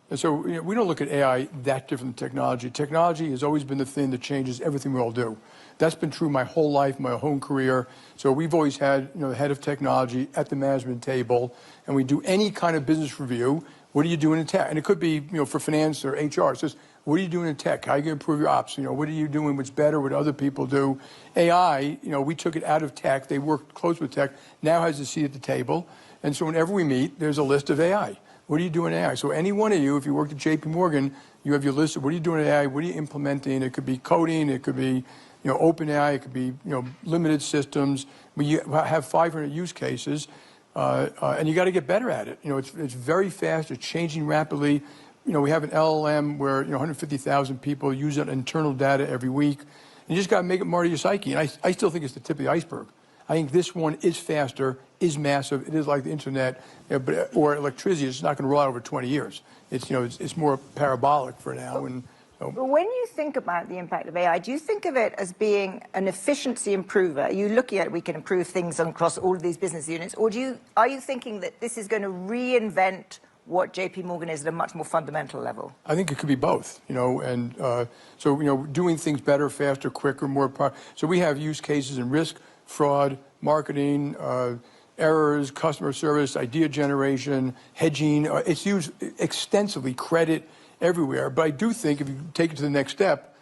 And so we don't look at AI that different than technology. Technology has always been the thing that changes everything we all do. That's been true my whole life, my whole career. So we've always had the head of technology at the management table, and we do any kind of business review. What are you doing in tech? And it could be for finance or HR. It says, what are you doing in tech? How are you going to improve your ops? What are you doing what's better, what other people do? AI, we took it out of tech. They worked close with tech, now has a seat at the table. And so whenever we meet, there's a list of AI. What are you doing in AI? So any one of you, if you worked at JPMorgan, you have your list of what are you doing in AI, what are you implementing? It could be coding, it could be open AI, it could be limited systems. We have 500 use cases, and you got to get better at it. It's very fast, it's changing rapidly. We have an LLM where 150,000 people use that internal data every week. And you just got to make it more to your psyche. And I still think it's the tip of the iceberg. I think this one is faster, is massive. It is like the internet or electricity. It's not going to roll out over 20 years. It's more parabolic for now. And but when you think about the impact of AI, do you think of it as being an efficiency improver? Are you looking at we can improve things across all of these business units, or are you thinking that this is going to reinvent what JPMorgan is at a much more fundamental level? I think it could be both, so doing things better, faster, quicker, more. So we have use cases in risk, fraud, marketing, errors, customer service, idea generation, hedging. It's used extensively, credit, everywhere. But I do think if you take it to the next step,